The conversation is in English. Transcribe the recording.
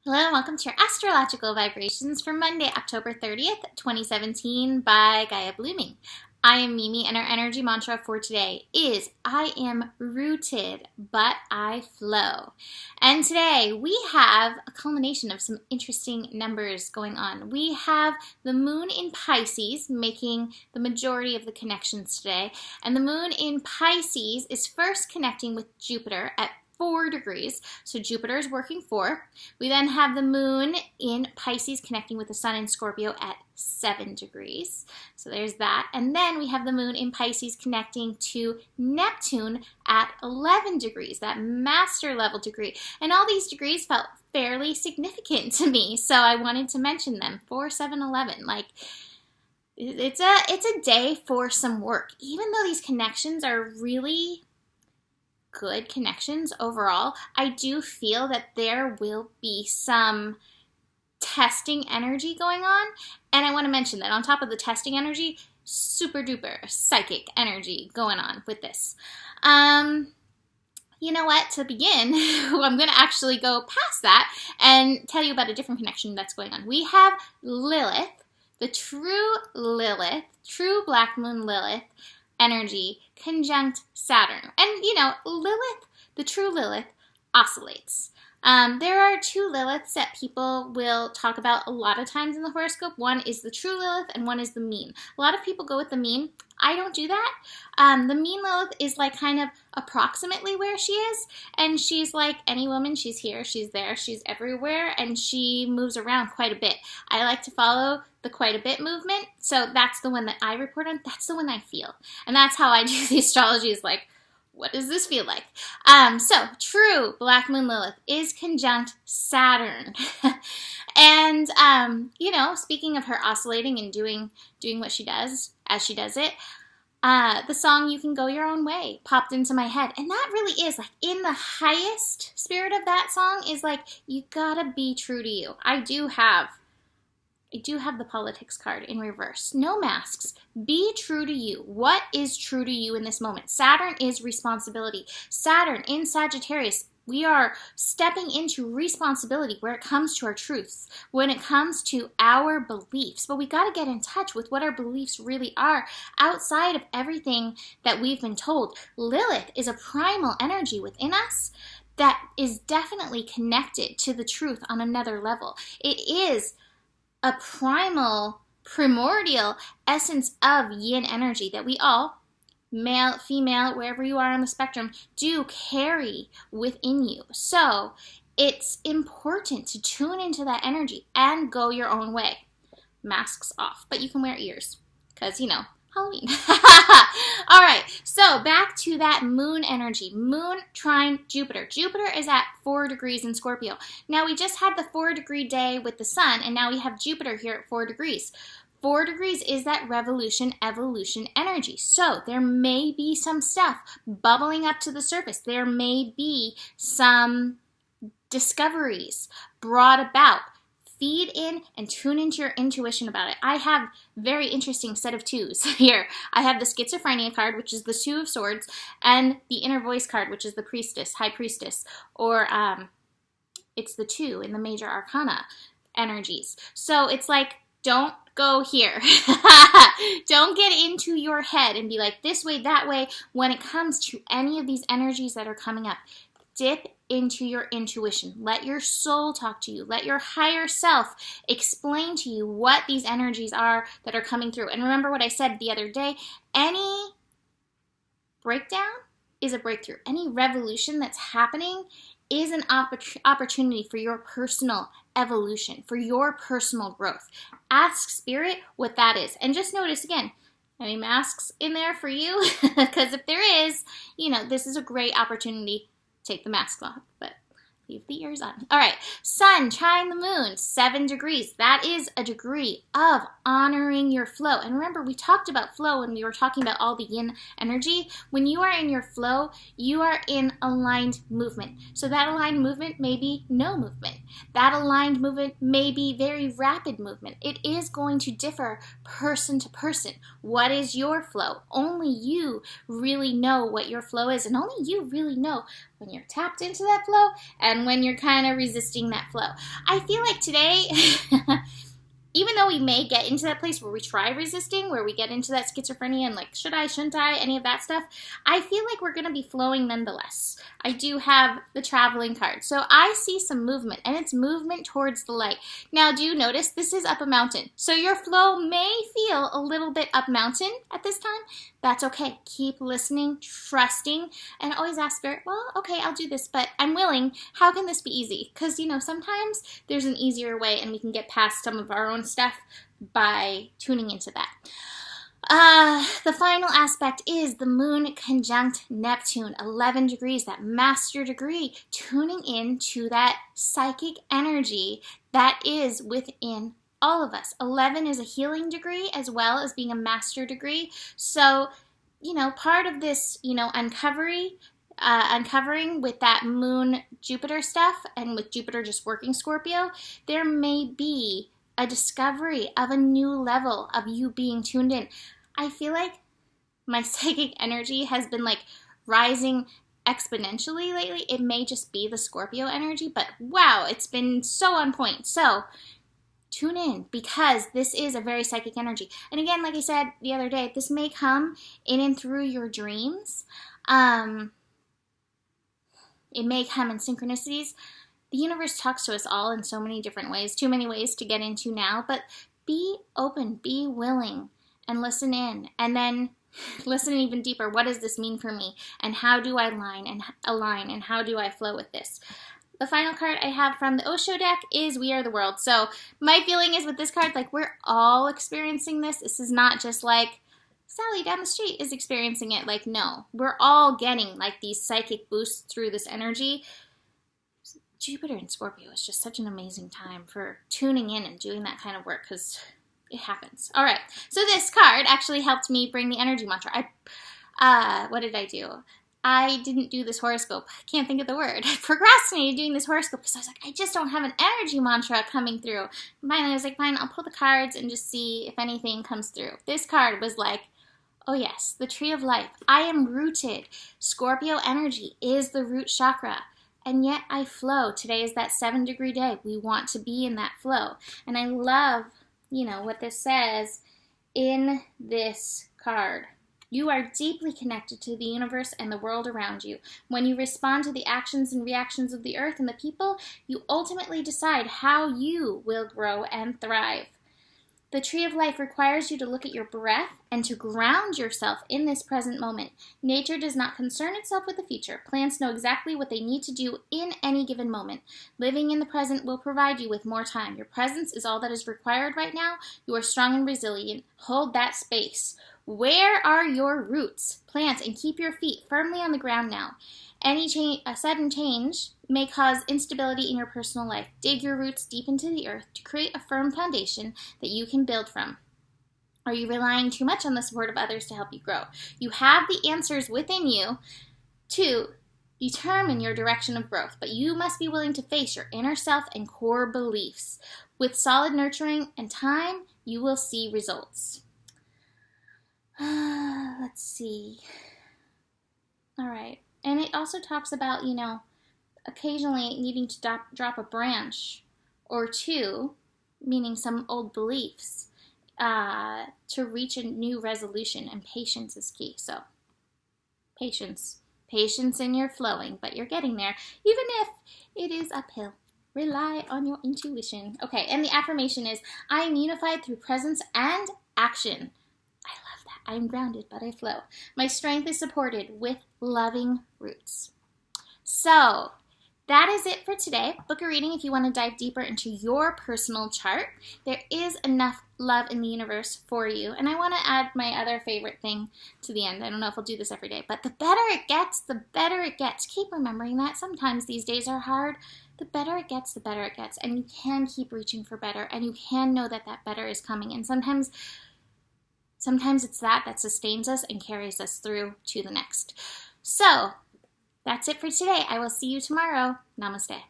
Hello and welcome to your astrological vibrations for Monday, October 30th, 2017 by Gaia Blooming. I am Mimi and our energy mantra for today is I am rooted, but I flow. And today we have a culmination of some interesting numbers going on. We have the moon in Pisces making the majority of the connections today. And the moon in Pisces is first connecting with Jupiter at 4 degrees, so Jupiter is working 4. We then have the moon in Pisces connecting with the sun in Scorpio at 7 degrees. So there's that. And then we have the moon in Pisces connecting to Neptune at 11 degrees, that master level degree. And all these degrees felt fairly significant to me, so I wanted to mention them. 4, 7, 11. Like, it's a day for some work. Even though these connections are really good connections overall, I do feel that there will be some testing energy going on. And I want to mention that on top of the testing energy, super duper psychic energy going on with this. You know what? To begin, I'm going to actually go past that and tell you about a different connection that's going on. We have Lilith, the true black moon Lilith energy conjunct Saturn. And, you know, Lilith, the true Lilith, oscillates. There are two Liliths that people will talk about a lot of times in the horoscope. One is the true Lilith and one is the mean. A lot of people go with the mean. I don't do that. The mean Lilith is like kind of approximately where she is. And she's like any woman. She's here, she's there, she's everywhere. And she moves around quite a bit. I like to follow the quite a bit movement. So that's the one that I report on. That's the one I feel. And that's how I do the astrology is like, what does this feel like? So true black moon Lilith is conjunct Saturn. And, you know, speaking of her oscillating and doing what she does as she does it, the song You Can Go Your Own Way popped into my head. And that really is like in the highest spirit of that song is like, you gotta be true to you. I do have the politics card in reverse. No masks. Be true to you. What is true to you in this moment? Saturn is responsibility. Saturn in Sagittarius, we are stepping into responsibility where it comes to our truths, when it comes to our beliefs. But we got to get in touch with what our beliefs really are outside of everything that we've been told. Lilith is a primal energy within us that is definitely connected to the truth on another level. It is a primordial essence of yin energy that we all, male, female, wherever you are on the spectrum, do carry within you. So it's important to tune into that energy and go your own way. Masks off, but you can wear ears because, you know, Halloween. All right, so back to that moon energy. Moon trine Jupiter. Jupiter is at 4 degrees in Scorpio. Now, we just had the 4-degree day with the sun, and now we have Jupiter here at 4 degrees. 4 degrees is that revolution, evolution energy. So there may be some stuff bubbling up to the surface. There may be some discoveries brought about. Feed in and tune into your intuition about it. I have very interesting set of twos here. I have the schizophrenia card, which is the 2 of swords, and the inner voice card, which is the priestess, high priestess, or it's the 2 in the major arcana energies. So it's like, don't go here. Don't get into your head and be like this way, that way, when it comes to any of these energies that are coming up. Dip into your intuition. Let your soul talk to you. Let your higher self explain to you what these energies are that are coming through. And remember what I said the other day, any breakdown is a breakthrough. Any revolution that's happening is an opportunity for your personal evolution, for your personal growth. Ask Spirit what that is. And just notice again, any masks in there for you? Because if there is, you know, this is a great opportunity. Take the mask off, but leave the ears on. All right, sun trine the moon, 7 degrees. That is a degree of honoring your flow. And remember, we talked about flow when we were talking about all the yin energy. When you are in your flow, you are in aligned movement. So that aligned movement may be no movement. That aligned movement may be very rapid movement. It is going to differ person to person. What is your flow? Only you really know what your flow is, and only you really know when you're tapped into that flow and when you're kind of resisting that flow. I feel like today, even though we may get into that place where we try resisting, where we get into that schizophrenia and like, should I, shouldn't I, any of that stuff, I feel like we're going to be flowing nonetheless. I do have the traveling card. So I see some movement, and it's movement towards the light. Now, do you notice this is up a mountain? So your flow may feel a little bit up mountain at this time. That's okay. Keep listening, trusting, and always ask Spirit, well, okay, I'll do this, but I'm willing. How can this be easy? Because, you know, sometimes there's an easier way, and we can get past some of our own stuff by tuning into that. The final aspect is the moon conjunct Neptune, 11 degrees, that master degree, tuning into that psychic energy that is within all of us. 11 is a healing degree as well as being a master degree. So, you know, part of this, you know, uncovering with that moon Jupiter stuff, and with Jupiter just working Scorpio, there may be a discovery of a new level of you being tuned in. I feel like my psychic energy has been like rising exponentially lately. It may just be the Scorpio energy, but wow, it's been so on point. So tune in, because this is a very psychic energy. And again, like I said the other day, this may come in and through your dreams. It may come in synchronicities. The universe talks to us all in so many different ways, too many ways to get into now, but be open, be willing, and listen in, and then listen even deeper. What does this mean for me? And how do I align, and how do I flow with this? The final card I have from the Osho deck is We Are the World. So my feeling is with this card, like, we're all experiencing this. This is not just like Sally down the street is experiencing it. Like, no, we're all getting like these psychic boosts through this energy. Jupiter in Scorpio is just such an amazing time for tuning in and doing that kind of work, because it happens. All right. So this card actually helped me bring the energy mantra. What did I do? I didn't do this horoscope. I can't think of the word. I procrastinated doing this horoscope because I was like, I just don't have an energy mantra coming through. And finally, I was like, fine, I'll pull the cards and just see if anything comes through. This card was like, oh yes, the tree of life. I am rooted. Scorpio energy is the root chakra. And yet I flow. Today is that 7-degree day. We want to be in that flow. And I love, you know, what this says in this card. You are deeply connected to the universe and the world around you. When you respond to the actions and reactions of the earth and the people, you ultimately decide how you will grow and thrive. The tree of life requires you to look at your breath and to ground yourself in this present moment. Nature does not concern itself with the future. Plants know exactly what they need to do in any given moment. Living in the present will provide you with more time. Your presence is all that is required right now. You are strong and resilient. Hold that space. Where are your roots? Plant and keep your feet firmly on the ground now. A sudden change may cause instability in your personal life. Dig your roots deep into the earth to create a firm foundation that you can build from. Are you relying too much on the support of others to help you grow? You have the answers within you to determine your direction of growth, but you must be willing to face your inner self and core beliefs. With solid nurturing and time, you will see results. Let's see. All right. And it also talks about, you know, occasionally needing to drop a branch or two, meaning some old beliefs, to reach a new resolution, and patience is key. So, patience in your flowing, but you're getting there, even if it is uphill. Rely on your intuition. Okay, and the affirmation is, I am unified through presence and action. I am grounded, but I flow. My strength is supported with loving roots. So, that is it for today. Book a reading if you want to dive deeper into your personal chart. There is enough love in the universe for you. And I want to add my other favorite thing to the end. I don't know if I'll do this every day, but the better it gets, the better it gets. Keep remembering that. Sometimes these days are hard. The better it gets, the better it gets. And you can keep reaching for better, and you can know that that better is coming. And sometimes it's that sustains us and carries us through to the next. So, that's it for today. I will see you tomorrow. Namaste.